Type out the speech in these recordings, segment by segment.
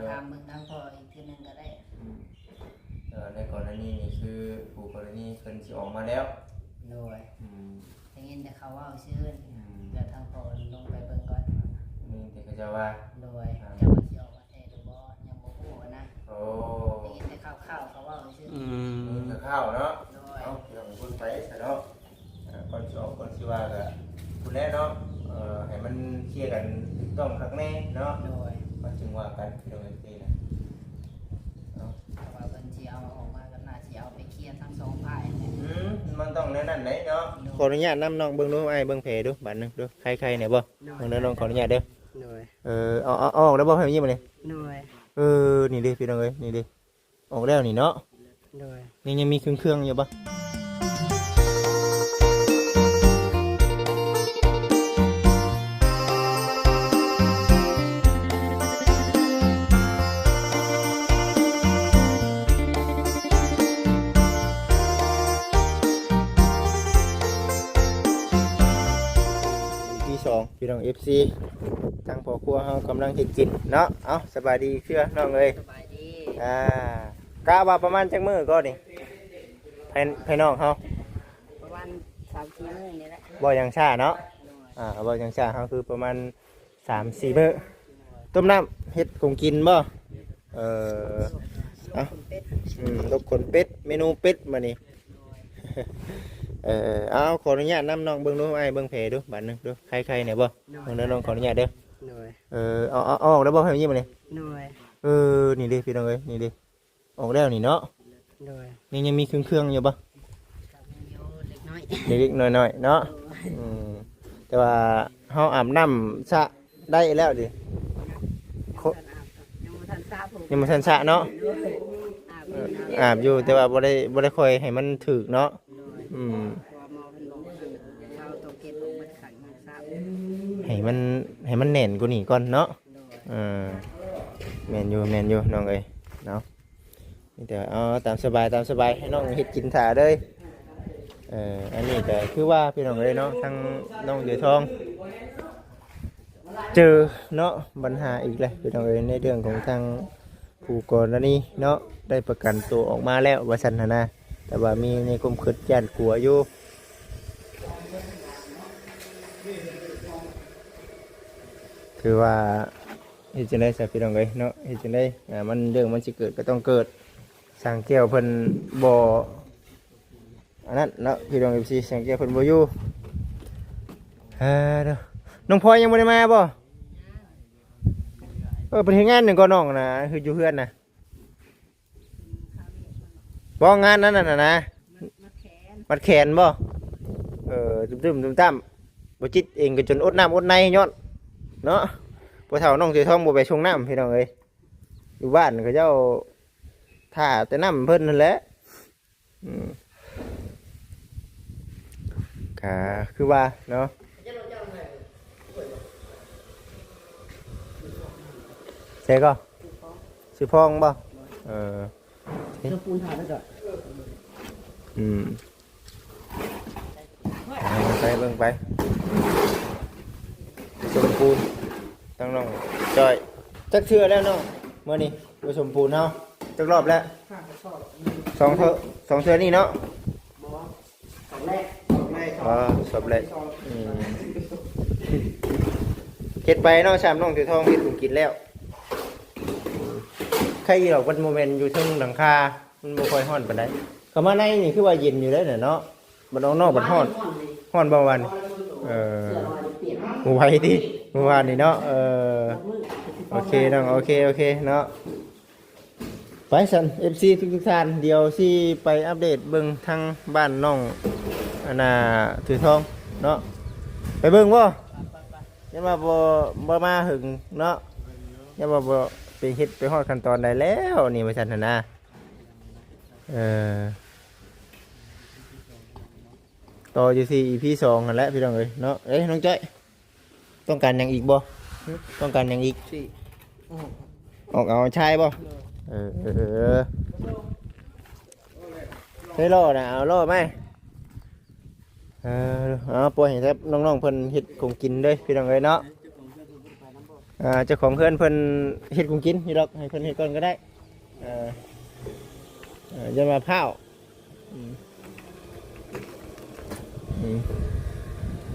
ทำมึงทั้งพ่ออีกทีนึงก็ได้ในกรณีนี้คือผู้กรณีเพิ่นสิออกมาแล้วโดยอย่างนี้จะเขาว่าชื่อเดี๋ยวทางพ่อลงไปเบิ่งก่อนนี่เด็กก็จะว่าโดยจะมาสิออกมาแท้หรือบ่ยังบ่ฮู้นะโอ้อย่างนี้จะข้าวเขาว่าชื่อจะข้าวเนาะเอาเดี๋ยวคนไปซะเนาะก่อนสิออกก่อนสิว่าก็ผู้แลเนาะให้มันเคลียร์กันถูกต้องครั้งแน่เนาะโดยมันจึงว่ากันพี่น้องเอ้ยนะแต่ว่าเพิ่นสิเอาออกมาก็น่าสิเอาไปเคลียร์ทั้งสองฝ่ายมันต้องแน่นั่นไหนเนาะขออนุญาตนำน้องเบิ่งดูไอ้เบิ่งแผลดูบัดนึงดูใครๆเนี่ยบ่เบิ่งน้องขออนุญาตเด้อเอาออกแล้วบ่ให้ยิ้มเลยนี่ดิพี่น้องเอ้ยนี่ดิออกแล้วนี่เนาะนี่ยังมีเครื่องอยู่บ่พี่น้อง FC ทางพ่อครัวเฮากำลังเฮ็ดกินเนาะเอาสบายดีเชื่อน้องเอ้ยสบายดีกะว่าประมาณจักมื้อก็นี่ให้น้องเฮาประมาณ3-4 มื้อนี่แหละบ่ยังช้าเนาะบ่ยังช้าเฮาคือประมาณ3-4 มื้อต้มน้ำเฮ็ดคงกินบ่ลูกคนเป็ดเมนูเป็ดมานี่เอาขออนุญาตนำน้องเบิ่งดูไอ้เบิ่งแผลดูบัดนึงดูใครๆเนี่ยบ่เบิ่งน้องขออนุญาตเด้อเอาออกแล้วบ่ให้ยิ้มเลยนี่ดิพี่น้องเอ้ยนี่ดิออกแล้วนี่เนาะนี่ยังมีเครื่องอยู่บ่เล็กๆน้อยๆเนาะแต่ว่าเฮาอาบน้ำสระได้แล้วดิยังบ่ทันสระเนาะอาบอยู่แต่ว่าบ่ได้ค่อยให้มันถึกเนาะให้มันแน่นกว่านี้ก่อนเนาะแม่นอยู่น้องเอ้ยเนาะนี่แต่ตามสบายให้น้องเฮ็ดกินถ่าเลยอันนี้ก็คือว่าพี่น้องเอ้ยเนาะทั้งน้องเดือทองเจอเนาะปัญหาอีกเลยพี่น้องเอ้ยในเรื่องของทางผู้กรณีเนาะได้ประกันตัวออกมาแล้วว่าซั่นนะแต่ว่ามีในความคิดย่านกลัวอยู่คือว่าเฮ็ดจังได๋ซะพี่น้องเอ้ยเนาะเฮ็ดจังได๋มันเรื่องมันสิเกิดก็ต้องเกิดสร้างแก้วเพิ่นบ่อันนั้นเนาะพี่น้อง FC สร้างแก้วเพิ่นบ่อยู่เด้อน้องพลอยยังบ่ได้มาบ่เพิ่นเฮ็ดงานหนึงก็น้องน่ะคืออยู่เฮือนน่ะบ่งานนั้นน่ะนะมัดแขนบ่ตึมๆตั้มบ่จิตเองก็จนอดน้ำอดในย้อนเนาะพ่อเฒ่าน้องเสือทองบ่ไปชงน้ำพี่น้องเอ้ยอยู่บ้านก็เจ้าท่าแต่น้ำเพิ่นนั่นแหละค่ะคือว่าเนาะเสกก็สิพองบ่ปูนถ่ายแล้วจ้ะไปเบิ่งไปชมพูนตั้งน้องจอยจักเทื่อแล้วน้องเมื่อนี้ไปชมพูนเฮาจักรอบแล้วสองเทื่อนี่เนาะสอบแรกเฮ็ดไปเนาะชามน้องถือทองเฮ็ดกินแล้วใครหรอกวันโมเมนต์อยู่เทิงหลังคามันบ่ค่อยฮ้อนปานใดเข้ามาในนี่คือว่าเย็นอยู่แล้วเนาะบัดนอกบัดฮ้อนบ่วันไว้ดิเมื่อวานนี่เนาะโอเคน้องโอเคเนาะไปสัน FC ทุกท่านเดี๋ยวสิไปอัปเดตเบิ่งทางบ้านน้องถือทองเนาะไปเบิ่งบ่ยังมาบ่มาหึงเนาะยังมาบ่ไปเฮ็ดไปฮอดขั้นตอนใดแล้วนี่ว่าซั่นน่ะนะต่ออยู่ที่ EP 2นั่นแหละพี่น้องเอ้ยเนาะน้องจ้อยต้องการหยังอีกบ่ต้องการหยังอีกออกเอาชายบ่ใช้ล่อนะเอาล่อไหมปล่อยให้ครับน้องๆเพิ่นเฮ็ดคงกินเด้อพี่น้องเอ้ยเนาะ เจ้าของเพื่อนเพิ่นเฮ็ดของกินนี่ดอกให้เพิ่นเฮ็ดก่อนก็ได้จะมาพร้าว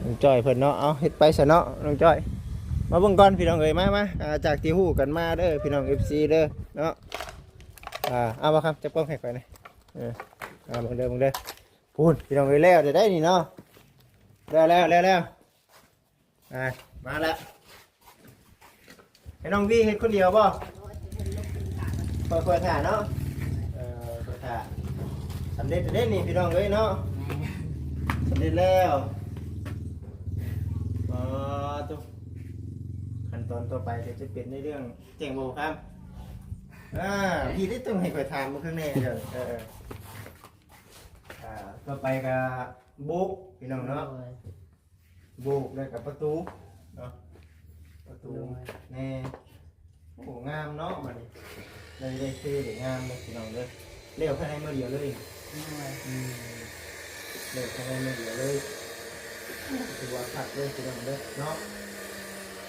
น้องจ้อยเพิ่นเนาะเอาเฮ็ดไปซะเนาะน้องจ้อยมาเบิ่งก่อนพี่น้องเอ้ยมาจากที่ฮู้กันมาเด้อพี่น้อง FC เด้อเนาะเอาบ่ครับจับกล้องให้ก่อนนะเบิ่งเด้อพูดพี่น้องเอ้ยแล้วได้นี่เนาะแล้วมาแล้วให้น้องวีเฮ็ดคนเดียวบ่ค่อยๆถ่าเนาะค่อยๆถ่าสำเร็จเด้นี่พี่น้องเอ้ยเนาะสำเร็จแล้วตุ๊กขั้นตอนต่อไปจะเป็นในเรื่องแจ้งโบครับพี่ได้ต้องให้ค่อยถามมาข้างในเด้อต่อไปก็บุกพี่น้องเนาะบุกแล้วกับประตูเนาะประตูแน่โอ้งามเนาะมันได้คือได้งามเลยพี่น้องเลยเลี้ยวภายในมือเดียวเลยเลี้ยวภายในมือเดียวเลยถือว่าขัดเลยพี่น้องเลยเนาะ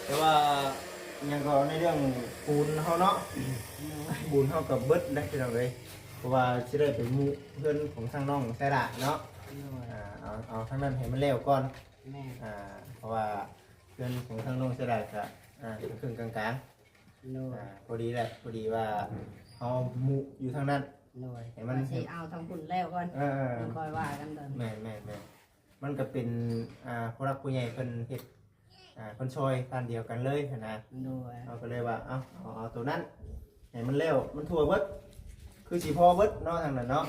แต่ว่ายังก็ในเรื่องปูนเขาเนาะปูนเขากับเบิดได้พี่น้องเลยเพราะว่าจะได้เป็นมูเพื่อนของทางน้องใช่ละเนาะเอาทางนั้นให้มันเร็วก่อนเพราะว่าเพื่อนของทางน้องใช่ละก็ครึ่งกลางพอดีแหละพอดีว่าเอามูอยู่ทางนั้นให้มันเอาทางปุ่นแล้วก่อนคอยว่ากันตอนแม่มันก็เป็นผู้รักผู้ใหญ่เพิ่นเฮ็ดคนช่วยกันเดียวกันเลยนะเราก็เลยว่าเอาตัวนั้นให้มันเร็วมันทั่วเบิดคือสีพอเบิดเนาะทางนั้นเนาะ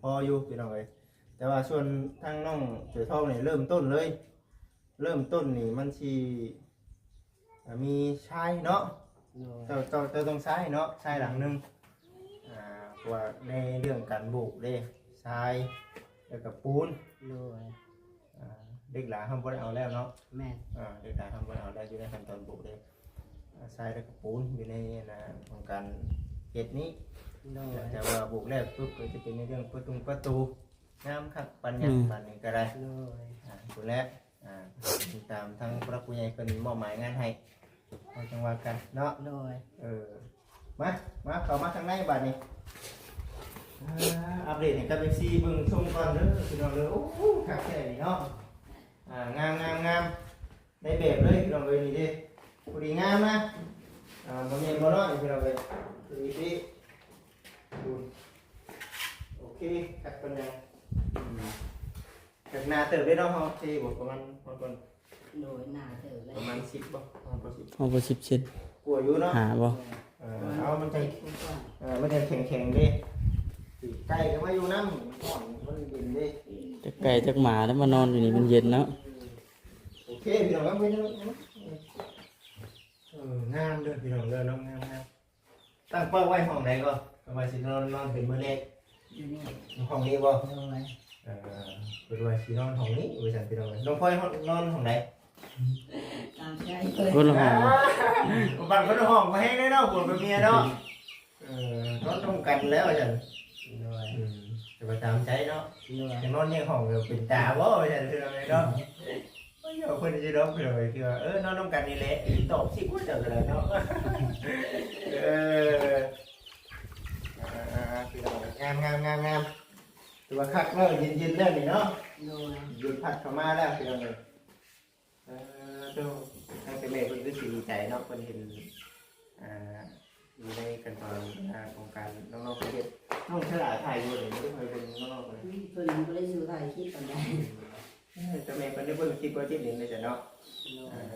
พออยู่พี่น้องเอ้ยแต่ว่าส่วนทางน้องเสือทองนี่เริ่มต้นนี่มันสิมีชายเนาะเจ้าต้องใช้เนาะใช้หลังนึงว่าในเรื่องการบุกเลยทรายแล้วก็ปูนเด็กหลานทำบ่ได้เอาแล้วเนาะแม่เด็กหลานทำบ่ได้เอาแล้วอยู่ในขั้นตอนบุกเลยทรายแล้วก็ปูนอยู่ในของการเฮ็ดนี้แต่ว่าบุกแรกปุ๊บก็จะเป็นในเรื่องประตูน้ำครับปัญญาปันนี้ก็ได้ตัวแรกตามทั้งพระผู้ใหญ่เป็นมอบหมายงานให้เอาจังหวะกันเนาะมาเข้ามาทางในบัดนี้อัปเดตให้กับ FC เบิ่งชมก่อนเด้อพี่น้องเด้อโอ้โหคักแท้นี่เนาะงามได้แบบเลยพี่น้องเอ้ยนี่เด้พอดีงามนะบ่ใหญ่บ่น้อยพี่น้องเอ้ยดีโอเคคักปานใดจากนาเติบได้เนาะเฮาที่บ่ประมาณก่อนโดยหน้าเติบเลยประมาณ10บ่เอาไป10 เซนกลัวอยู่เนาะหาบ่เอามันจะมันจะแข็งๆดิไก่ก็มาอยู่น้ำก่อนมันเย็นดิจักไก่จักหมาแล้วมานอนอยู่นี่มันเย็นเนาะโอเคพี่น้องครับไปเนาะงามเด้อพี่น้องเด้อน้องงามตั้งเป้าไว้ห้องไหนก็ประมาณสินอนเป็นมื้อแรกอยู่นี่ห้องนี้บ่เป็นว่าสินอนห้องนี้ว่าซั่นพี่น้องน้องพลอยนอนห้องไหนตามใจคนละห้องบางคนห้องมาให้ได้เนาะผัวกับเมียเนาะนอนต้องกันแล้วอาจารย์จะไปตามใจเนาะจะนอนยังห้องเป็นตาบ่อาจารย์คืออะไรเนาะไม่ยอมคนจะร้องเลยคือนอนต้องกันนี่แหละตอบสิกูจะอะไรเนาะงามตัวคักเนาะเย็นๆแล้วนี่เนาะหยุดพัดเข้ามาแล้วคืออะไรทั้งเป็นแม่คนก็ดีใจเนาะคนเห็นอยู่ในกันตอนของการน้องๆประเทศน้องฉลาดไทยอยู่เลยไม่เคยเป็นน้องๆเลยเพิ่นก็ได้สู่ไทยคิดตอนนั้นแต่แม่คนได้เบิ่งคลิปว่าที่เห็นเลยจ้ะเนาะ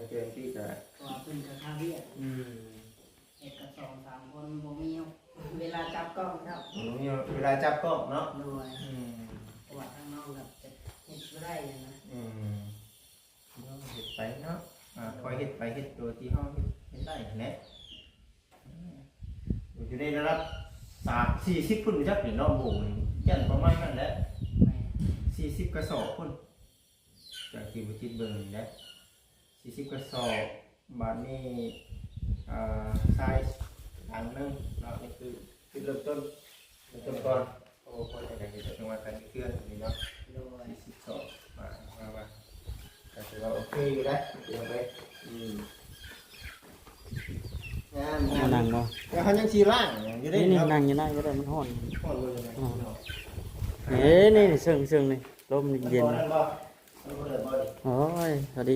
เจอที่ก็ว่าเพิ่นก็ค่าเบี้ยเฮ็ดกับ2-3คนบ่มีเวลาจับกล้องครับมีเวลาจับกล้องเนาะด้วยว่าทางน้องแบบจะเฮ็ดบ่ได้อย่างนะเฮ็ดไปเนาะคอยเฮ็ดไปเฮ็ดตัวที่เฮาเฮ็ดได้แหละอยู่ในระดับ40พุ่นจักนี่เนาะโหยันประมาณนั้นแหละ40กระสอบพุ่นจากที่บ่คิดเบิ่งนี่แหละ40กระสอบบาดนี้ไซส์อันนึงเนาะนี่คือเริ่มต้นก่อนโอ้คนจะได้เห็นจังหวะการเคลื่อนนี่เนาะ40สอบมาก็ถือว่าโอเคอยู่แล้วเดี๋ยวไป มานั่งบ่ แล้วเขายังชีล่างอยู่ได้ นี่ เนาะ นั่งอยู่นั่งก็ได้มันร้อน พ่อเลยนะ นี่เซิงนี่ลมเย็น นั่นบ่เลยบ่ดิ โอ้ยสวัสดี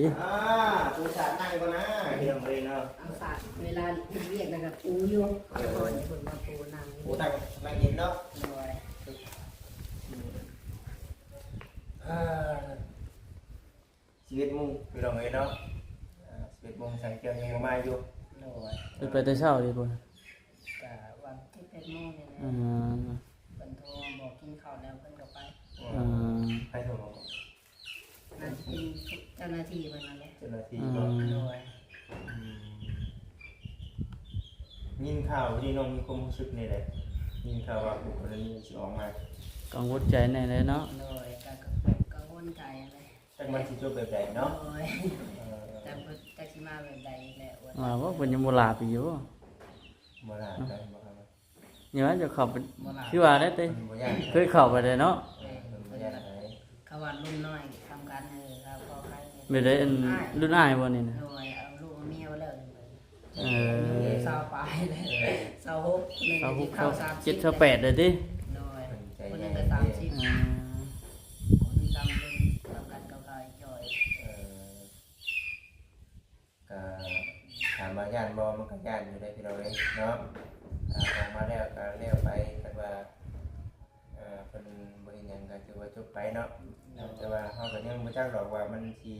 ปูสาดนั่งก่อนนะเฮียงเลยเนาะ เอาฝากเวลาเรียกนะครับปูอยู่คอยคนมาปูนั่ง ปูตั้งนั่งเย็นเนาะ โดย ชีวิตมุ่งพี่น้องเอ้ยเนาะชีวิตมุ่งสังเกตยังมาอยู่ โดย ไปแต่เช้าดีบ่ กะวันที่เป็นโมงเนี่ย อื นะ ม เพิ่นโทรมาบอกกินข้าวแล้วเพิ่นก็ไป ให้โทร นั่นเป็นเจ้าหน้าที่เพิ่นนั่นแหละ เจ้าหน้าที่ โด ก็ ย ยินข่าวที่น้องมีความรู้สึกนี่แหละยินข่าวว่าบุคคลนี้สิออกมา กังวลใจแน่เลยเนาะ โดยกังวลใจเลย จักมันสิจบแบบใด โด เนาะ ยแต่เพิ่นจักสิมาแบบใดแหละว่า ว่าเพิ่นยังบ่หลับอยู่ บ่ล่ะได้บ่ครับ นี่ว่าจะเข้าไป บ่ล่ะ คือว่าได้ติ บ่ยาก เคยเข้าไปเลยเนาะ บ่ยากไหน เขาว่ารุ่นน้อยทำการครับพอใคร ไม่ได้อันรุ่นอ้ายบ่นี่นะ โดยเอาลูกเอาเมียมาแล้ว เ สาวปลายเลยสาวหกหนึ่ง เข้า ที่ เข้า เข้า30 7เข้า8เลยติ โดย ใจ คนห ให นึ ญ่ งก็30คนจำเป็นทำกันเก่าๆจ่อย ก็ถามว่าย่านบ่มันก็ย่านอยู่ได้พี่น้องเอ้ยเนาะออกมาแล้วก็แล้วไปกันว่าเพิ่นบ่เฮ็ดหยังก็ถือว่าจบไปเนาะแต่ว่าเฮาก็ยังบ่จักหรอกว่ามันสิ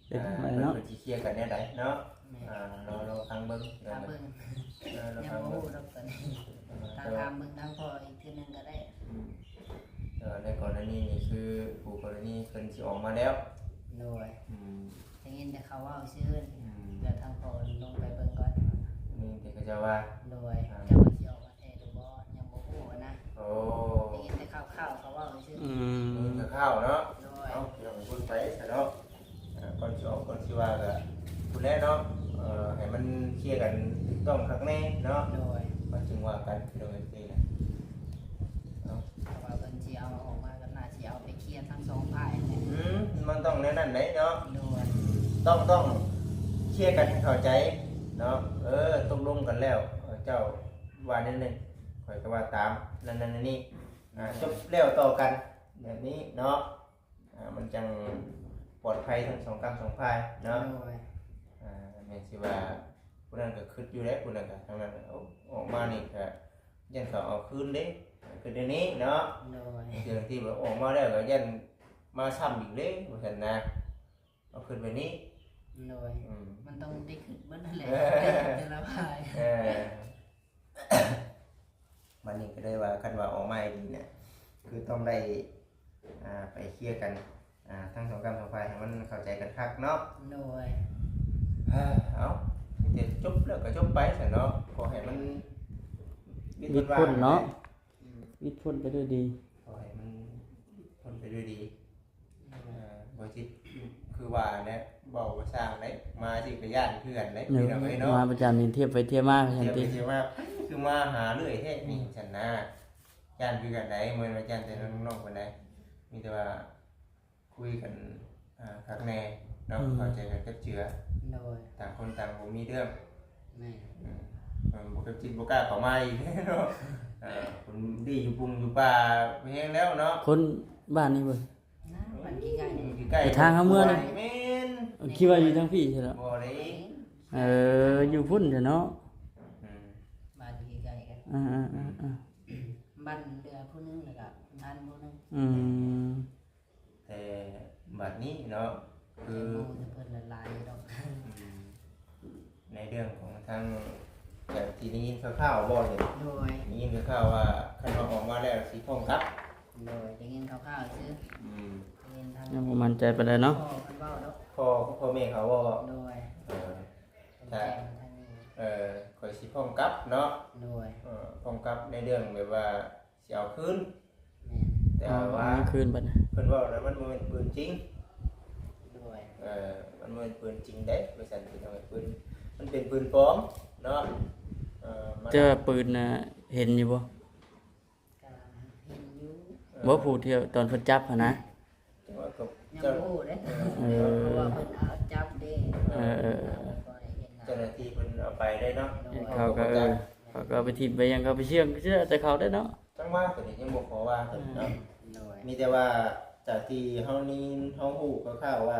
เป็นจังได เนาะ เนาะ สิเคลียร์กันแนวใดเนาะเราฟังเบิ่ง ตามเบิ่ง เรา ยัง ฟัง บ่ เบิ่ ฮู้ ง ดอกกันตาตามเบิ่งทางพ่ออีกทีนึงก็ได้ ในกรณีนี้คือผู้กรณีเพิ่นสิออกมาแล้ว โดย อืม ได้ยินแต่เขาว่าชื่อเดี๋ยวทางพ่อลงไปเบิ่งก่อน นี่เด็กก็จะว่า โดยจะมาสิออกมาแท้หรือบ่ยังบ่ฮู้นะ โอ้ ได้ยินแต่ข่าวๆเขาว่าชื่อ อื นี่ ม ก็ข้าวเนาะ โดย เอาเดี๋ยวพูดไปซะเนาะก่อนสิออกก่อนสิว่าก็พูดแล้วเนาะให้มันเคลียร์กันถูกต้องครั้งแน่เนาะ โดย มันจึงว่ากันโดยที่นะเนาะ ถ้าว่าเพิ่นสิเอาออกมาก็น่าสิเอาไปเคลียร์ทั้งสองฝ่ายแหละ มันต้องในนั้นไหนเนาะ โดย ต้องเคลียร์กันให้เข้าใจเนาะตกลงกันแล้วเจ้าว่านั่นนึงข่อยก็ว่าตามนั่นนี่จบแล้วต่อกันแบบนี้เนาะมันจังปลอดภัยทั้งสองกรรมสองฝ่ายเนาะ โดย แม่นสิว่าผู้นั้นก็คิดอยู่แล้วผู้นั้นก็ทางนั้นออกมานี่ก็ยันเขาเอาคืนเด้คือเดี๋ยวนี้เนาะ โดย เรื่องที่ว่าออกมาแล้วก็ยันมาซ้ำอีกเด้ว่าซั่นนะเอาคืนไปนี้ โดย มันต้องได้ขึ้นเบิ้ลนั่นแหละแต่ละพาย มันนี่ก็ได้ว่าคันว่าออกมาดีเนี่ยคือต้องได้ไปเคลียร์กันทั้งสองกรรมสองฝ่ายให้มันเข้าใจกันคักเนาะ โดย เอาเดี๋ยวจบแล้วก็จบไปสิเนาะขอให้มัน วิดพ้นเนาะวิดพ้นไปด้วยดี ขอให้มันพ้นไปด้วยดีบ่จิตคือว่าเนี่ยบอกว่าสร้างได้มาสิกระย่านเพื่อนได้ เดี๋ยว พี่น้องเอ้ยเนาะ มาประจำนี่เทียบไปเทียบมาฉัน เดี๋ยว ติ ไปสิว่าคือมาหาเรื่อยแท้นี่ฉันนะย่านคือกันได้เหมือนว่าย่านแต่น้องๆคนใดมีแต่ว่าคุยกันคักแน่เนาะเข้าใจกันกับเจือ โดย ต่างคนต่างบ่มีเรื่อง แม่ บ่กับจิตบ่กล้าเข้ามาอีกเนาะคนดีอยู่ปุงอยู่ป่าแฮงแล้วเนาะ คนบ้านนี่เบิ่ง นะวันที่ใกล้นี่ อยู่ใกล้ ไปทางเขาเมืองนี่ แม่น คิดว่าอยู่ทางพี่ใช่แล้ว บ่ได้ อยู่พุ่นเถอะเนาะ บ้านที่ใกล้กัน บ้านเรือผู้นึงแล้วก็บ้านผู้นึง แต่บัดนี้เนาะคือ หมู่จะเพิ่นละลายดอก ในเรื่องของทางแบบที่ได้ยินคร่าวๆบ่เนี่ย โดย ได้ยินคร่าวๆว่าคันว่าออกมาแล้วสิพ้องครับ โดยได้ยินคร่าวๆซื่อได้ยินทาง ยังบ่มั่นใจปานใดเนาะ พ่อเพิ่นเว้าดอก พ่อแม่เขาว่า โดย เออ แจ้งทางนี้ ข่อยสิพ้องกับเนาะ โดย พ้องกับในเรื่องแบบว่าสิเอาคืน แม่ แต่ว่า คืนบัด เพิ่นเว้าแล้วมันบ่แม่นปืนจริง โดย มันบ่แม่นปืนจริงเด้ว่าซั่นพี่น้องปืนมันเป็นปืนปลอมเนาะมัน เจอปืนน่ะเห็นอยู่บ่ ก็เห็นอยู่ บ่ผู้เที่ยวตอนเพิ่นจับหั่นนะ จังว่าก็ ยัง เจ้า บ่ฮู้เด้ เออ เพราะว่าเพิ่นเอาจับเด้ เออ บ่ได้เห็นนะ เจ้าหน้าที่เพิ่นเอาไป ไปได้เนาะ เขาก็เขาก็ไปทิมไปยังเขาไปเชื่องเชื่อแต่เขาได้เนาะ จังว่าตัวนี้ยังบ่ขอว่าตัวนี้เนาะ โดย มีแต่ว่าจากที่เฮานี่เฮาฮู้คร่าวๆว่า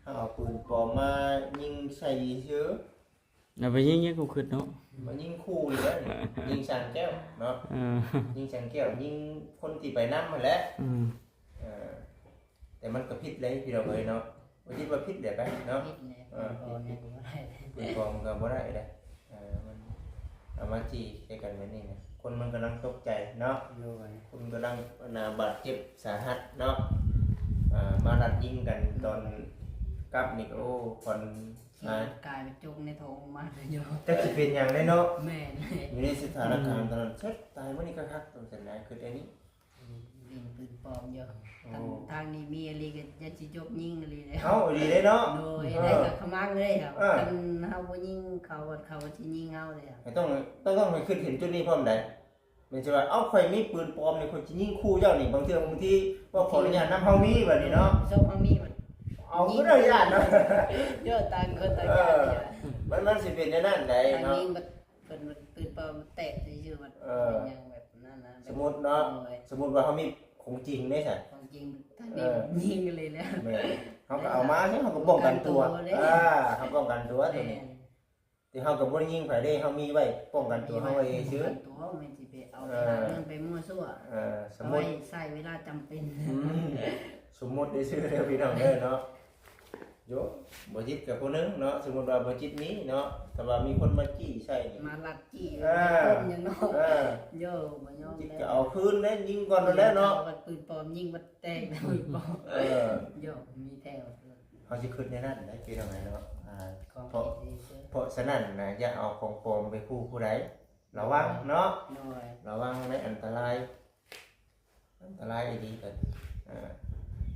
เฮาเอาปืนปลอมมายิงใส่เชื้อ เอาไปยิงกูขึ้นเนาะ มายิงคู่นี่แหละยิงสางแก้วเนาะ ยิงสางแก้วยิงคนที่ไปนำนั่นแหละ เออแต่มันก็ผิดเลยพี่น้องเอ้ยเนาะบ่คิดว่าผิดเด้ไปเนาะ นิดเนี่ยพอเนี่ยก็ได้ ปืนปลอมก็บ่ได้เด้มันเอามาจี้ใส่กันแบบนี้นะคนมันกำลังตกใจเนาะ โดย คุณกำลังบาดเจ็บสาหัสเนาะมาดัดยิงกันตอนกลับนี่ก็โอ้คน กลายเป็นจุกในโถงมาเลยโย จะสิเป็นอย่างไรเนาะ แม่เลย อยู่ในสถานการณ์ตอนนั้นเช็ดตายวันนี้ก็คักตรงสันไหนคืออันนี้ ยิงปืนปลอมเยอะทางนี้มีอะไรก็จะจิจบยิงอะไรเลย เอาดีเลยเนาะ โดยได้กับขมังเลยครับกันเฮาบ่ยิงเขาสิยิงเฮาเลยครับ ต้องไปขึ้นเห็นจุดนี้พร้อมได้ไม่ใช่ว่าเอ้าข่อยมีปืนปลอมนี่ข่อยสิยิงคู่เจ้านี่บางเทื่อบางทีว่าขออนุญาตนำเฮามีแบบนี้เนาะ ส่งเฮามีมัน เอาก็ได้ญาติเนาะ เยอะต่างคนต่างกัน มันสิเป็นอย่างนั้นได้ ทาง เนาะ นี้มันเป็นปืนปลอมแตกซื่อๆมันเป็นยังแบบนั้นนะ สมมุติเนาะสมมุติว่าเฮามีของจริงได้ซั่น ของจริงทางนี้ยิงเลยแล้ว แม่เขาก็เอามาใช่เขาก็ป้องกันตัวเขาป้องกันตัวตัวนี้ที่เขาก็บ่ได้ยิงไผได้เขามีไว้ป้องกันตัวเขาไว้ซื้อ ตัวมันสิไปเอาเงินไปมั่วซั่ว สมมุติ ใส่เวลาจำเป็น สมมุติได้ซื้อเด้อพี่น้องเด้อเนาะโยบ่จิตกับคนนึงเนาะสมมุติว่าบ่จิตนี้เนาะแต่ว่ามีคนมาจี้ใส่นี่ มาลัดจี้คนยังเนาะโย่บ่ยอม จิต แล้ว ก็เอาคืนแล้วยิงก่อนแล้วเนาะ ปืนปลอมยิงมันแตกปืนปลอมโย่มีแถว เขาสิขึ้นในนั้นได้พี่น้องเนาะ ของ เพราะฉะนั้นนะอย่าเอาของปลอมไปคู่ผู้ใดระวังเนาะ น้อย ระวังในอันตรายดีกัน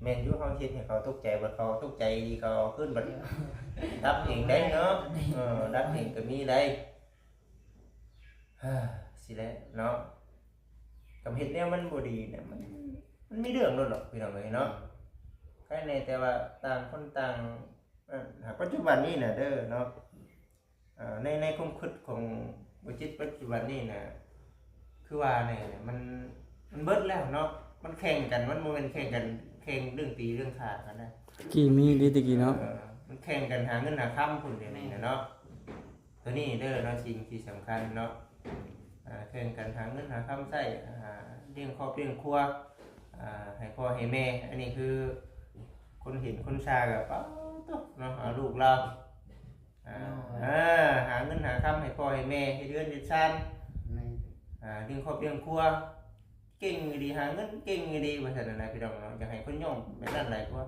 แม่นอยู่เขาคิดให้เขาตกใจบัดเขาตกใจดีเขาเอาขึ้นบัดดับเองได้เนาะดับเองก็มีได้สิแหละเนาะกับเฮ็ดเนี่ยมันบ่ดีเนี่ยมันมีเรื่องนั่นหรอกพี่น้องเอ้ยเนาะแค่ในแต่ว่าต่างคนต่างปัจจุบันนี้น่ะเด้อเนาะในความคิดของบ่จิตปัจจุบันนี้น่ะคือว่าเนี่ยมันเบิดแล้วเนาะมันแข่งกันมันโมเมนต์แข่งกันแข่งเรื่องตีเรื่องขาดกันนะ กี่มีดีตะกี้เนาะ มันแข่งกันหาเงินหาค่ำคุณเดี๋ยวนี้นะเนาะตัวนี้เด้อเนาะสิ่งที่สำคัญเนาะแข่งกันหาเงินหาค่ำใช้เลี้ยงครอบเลี้ยงครัวให้พ่อให้แม่อันนี้คือคนเห็นคนชากับป้าตุ๊กเนาะลูกเราหาเงินหาค่ำให้พ่อให้แม่ให้เดือนเดือนชันเลี้ยงครอบเลี้ยงครัวเก่งดีหาเงินเก่งดีว่าซั่นน่ะพี่น้องเนาะอยากให้คนย่อมแบบนั้นหลายกว่า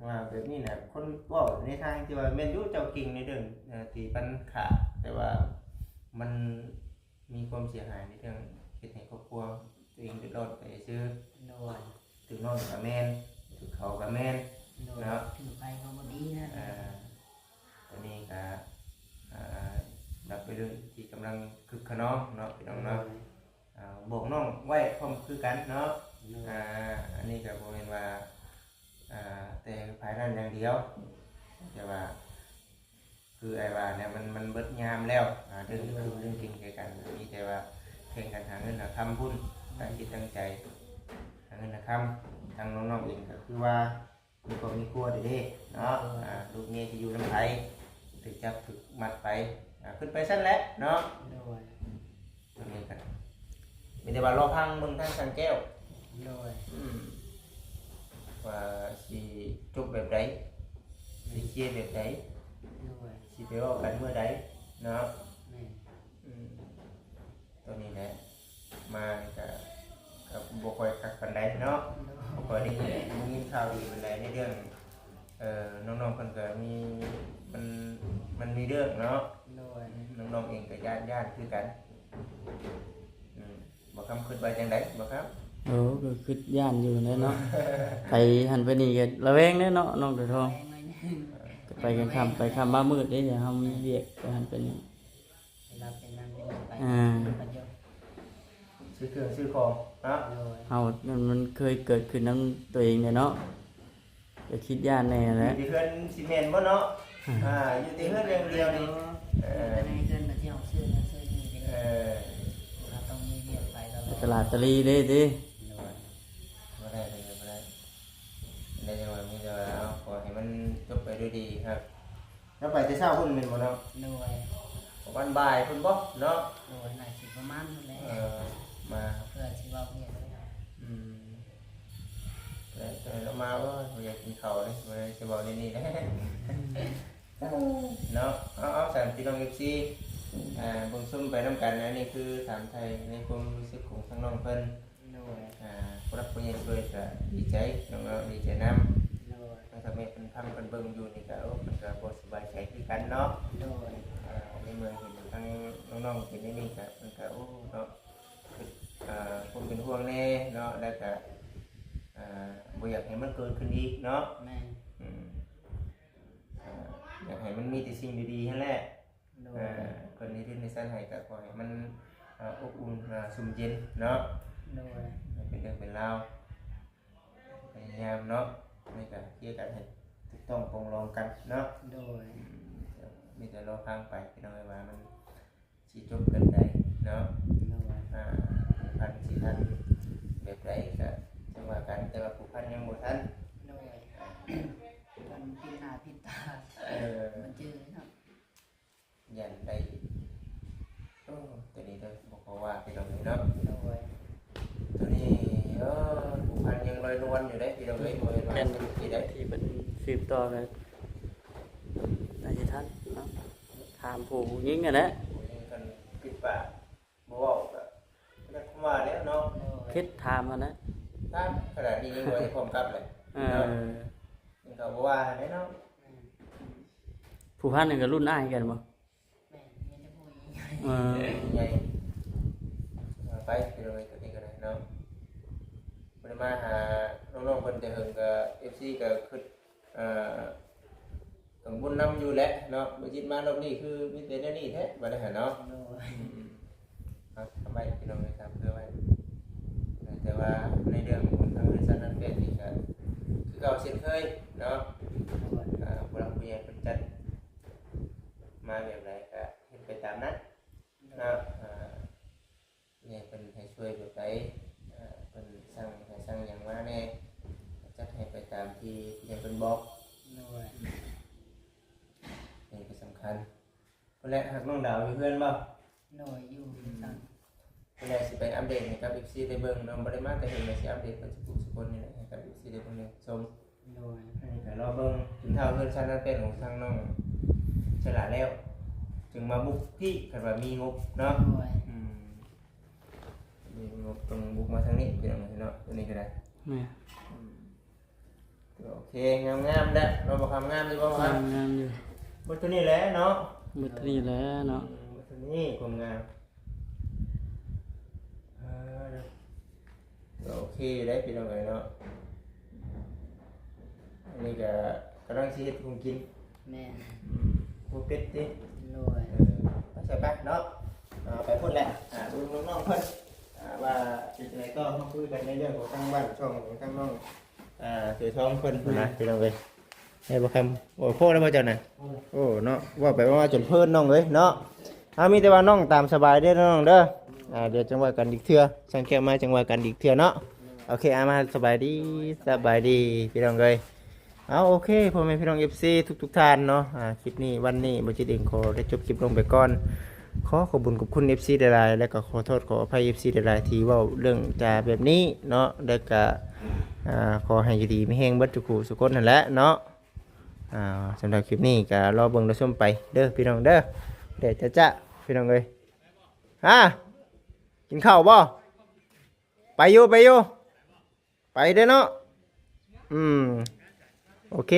ว่าแบบนี้น่ะคนเว้าในทางที่ว่าแม่นอยู่เจ้าเก่งในเรื่องที่ปัญหาแต่ว่ามันมีความเสียหายในเรื่องเฮ็ดให้ครอบครัวตัวเองเดือดร้อนไปซื้อ น้อย ถึงนอนก็แม่นถึงเขาก็แม่น เนาะถือไปเขาบ่ดีนะ ตัวนี้ก็นับไปเรื่องที่กำลังคึกขนองเนาะพี่น้องเนาะบอกน้องไว้พร้อมคือกันเนาะอันนี้ก็บ่แม่นว่าแต่ภายนั้นอย่างเดียวแต่ว่าคือไอ้ว่าเนี่ยมันเบิดยามแล้วเรื่องจริงแค่กันมีแต่ว่าแข่งกันหาเงินหาคำพุ่นตั้งจิตตั้งใจหาเงินหาคำทางน้องๆเองก็คือว่ามีครอบมีครัวเด้เนาะลูกเมียที่อยู่ลำไทยถึกจับถึกมัดไปขึ้นไปสั้นแล้วเนาะตัวนี้กันมีแต่ว่ารอพังเมืองทางสังแก้วว่าสิจบแบบใดสิเคลียร์แบบใดสิไปว่ากันเมื่อใดเนาะตัวนี้แหละมาก็บ่ค่อยคักปานใดเนาะบ่ค่อยได้ยินข่าวดีปานใดในเรื่องน้องๆเพิ่นก็มีมันมีเรื่องเนาะน้องๆเองก็ญาติคือกันบ่คำคิดไว้จังได๋บ่ครับก็คิดย่านอยู่เนาะไปหันไปนี่ก็ระแวงเนาะน้องตัวทองไปกันค่ำไปค่ำมามืดเด้อย่าเฮามีเวียกไปหันไปนี่ซื้อเครื่องซื้อของเนาะเฮามันเคยเกิดขึ้นนำตัวเองเนี่ยเนาะก็คิดย่านแน่แหละอยู่ที่เฮือนซีเมนต์บ่เนาะอยู่ที่เฮือนอย่างเดียวนี่ แต่ในเกินมาเที่ยวซื้อนั่นซื้อนี่ไป เอ เลย อ เราต้องมีเรียกไปตลอด ตลาดตะลีเด้ติ บ่ได้เลยบ่ได้ได้จังหวะมีแต่ว่าเอาขอให้มันจบไปด้วยดีครับแล้วไปแต่เช้าพุ่นแม่นบ่เนาะ โดย วันบ่ายพุ่นบ่เนาะ โดยน่าสิประมาณนั้นแหละ มา เพื่อสิเว้าเรียกเลย แต่เรามาว่าอยากกินข้าวเลยบ่ได้สิบอกนี่แหละเนาะเอาสามพี่น้อง FC เบิ่งซุ่มไปนำกันนะนี่คือถามไทยในความรู้สึกของทั้งน้องเพิ่น โดย ผู้รักผู้ใหญ่ช่วยก็ดีใจน้องๆดีใจนำ โดย ถ้าแม่เพิ่นทำเพิ่นเบิ่งอยู่นี่ก็เพิ่นก็บ่สบายใจคือกันเนาะ โดย ในเมืองเห็นทั้งน้องๆเป็นนี่ก็เพิ่นก็โอ้เนาะผมเป็นห่วงแน่เนาะแล้วก็บ่อยากให้มันเกิดขึ้นอีกเนาะ แม่น อยากให้มันมีแต่สิ่งดีๆนั่นแหละ โดย คนนี้ที่ในสั้นให้ก็ขอให้มันอบอุ่นสุ่มเย็นเนาะ โดย เป็นเรื่องเป็นราวพยายามเนาะนี่ก็เคลียร์กันให้ถูกต้องปรองรองกันเนาะ โดย มีแต่รอฟังไปพี่น้องว่ามันสิจบกันได้เนาะ โดย พันสิทันแบบไรก็จังว่ากันแต่ว่าผู้พันยังบ่ทัน โดยมันพิดหน้าพิดตามันจืดเนาะ ยันได้ตัวนี้เด้อบอกเขาว่าพี่น้องเนาะ โดย ตัวนี้ผู้พันยังลอยนวลอยู่ได้พี่น้องเอ้ยบ่ได้ว่า แม่น ที่ได้ ที่เป็นสืบต่อกันน่าสิทันเนาะถามผู้ยิงอ่ะนะ ยังกันปิดปากบ่เว้าก็นักว่าแล้วเนาะ โดย คิดถามอ่ะนะ ตามขนาดนี้ยังบ่ได้พร้อมกับเลย เอ เนาะ อ ยังก็บ่ว่าแน่เนาะ ผู้พันนึงก็รุ่นอ้ายกันบ่ แม่นมีแต่ผู้หญิงใหญ่ เออ ใหญ่ไปพี่น้องเอ้ยตัวนี้ก็ได้เนาะบ่ได้มาหาน้องๆเพิ่นแต่เฮิงก็ FC ก็คิดต้องบุญนำอยู่แหละเนาะบ่จิตมารอบนี้คือมีแต่แนวนี้แท้บ่ได้หาเนาะ โดย ครับทำไมพี่น้องเลยครับเพื่อไว้แต่ว่าในเรื่องของทางบริษัทนั้นเป็นนี่ก็คือเราเช่นเคยเนาะผู้รับผู้ใหญ่เป็นจัดมาแบบไหนก็เห็นไปตามนั้นเนาะเนี่ยเป็นให้ช่วยแบบไหนเป็นสั่งให้สั่งอย่างมาแน่จัดให้ไปตามที่ผู้ใหญ่เป็นบอก โดย นี่ก็สำคัญคนแรกหักน้องดาวอยู่เพื่อนบ่ โดยอยู่สั่ง คนแรกสิไปอัปเดตให้กับ FC ได้เบิ่งน้องบ่ได้มาแต่เห็นว่าสิอัปเดตเพิ่นทุกคนนี่แหละให้กับ FC ได้เบิ่งชม โดย แต่รอเบิ่งถึงเท่าเพื่อนชั้นนั้นเป็นของทางน้องฉลาดแล้ว จึงมาบุกพี่กันว่ามีงบเนาะ โดย มีงบตรงบุกมาทางนี้เป็นยังไงเนาะตัวนี้ก็ได้ แม่ โอเคงามๆได้เราบอกคำงามดีบ่ครับ งามอยู่ บทตัวนี้แหละเนาะ มืดนี่แหล้วเนาะ บทตัวนี้ความงามโอเคได้พี่น้องเลยเนาะอันนี้ก็กำลังสิเฮ็ดของกิน แม่ บ่เป็ดติ โดย ไปใส่ไปเนาะไปพูดแหละดูน้องๆเพิ่นว่าเป็นยังไงก็มาคุยกันในเรื่องของทางบ้านช่องของทางน้องถือท้องเพิ่นนะพี่น้องเอ้ยให้บ่คำโอ้โคแล้วบ่เจ้าน่ะโอ้เนาะว่าไปว่าจนเพิ่นน้องเอ้ยเนาะมีแต่ว่าน้องตามสบายเด้อน้องเด้อเดี๋ยวจังว่ากันอีกเทื่อสังเกตมาจังว่ากันอีกเทื่อเนาะโอเคมาสบายดีพี่น้องเอ้ยโอเคพ่อแม่พี่น้อง FC ทุกท่านเนาะคลิปนี้วันนี้บ่จิตเองขอได้จบคลิปลงไปก่อนขอขอบคุณกับคุณ FC หลายๆแล้วก็ขอโทษขออภัย FC หลายๆที่เว้าเรื่องจาแบบนี้เนาะแล้วก็ขอให้อยู่ดีมีแฮงเบิดทุกคู่ทุกคนนั่นแหละเนาะสำหรับคลิปนี้ก็รอเบิ่งรอชมไปเด้อพี่น้องเด้อเดี๋ยวจะพี่น้องเอ้ยกินข้าวบ่ไปอยู่ไปเด้อเนาะโอเค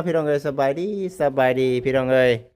พี่น้องเอ้ยสบายดีพี่น้องเอ้ย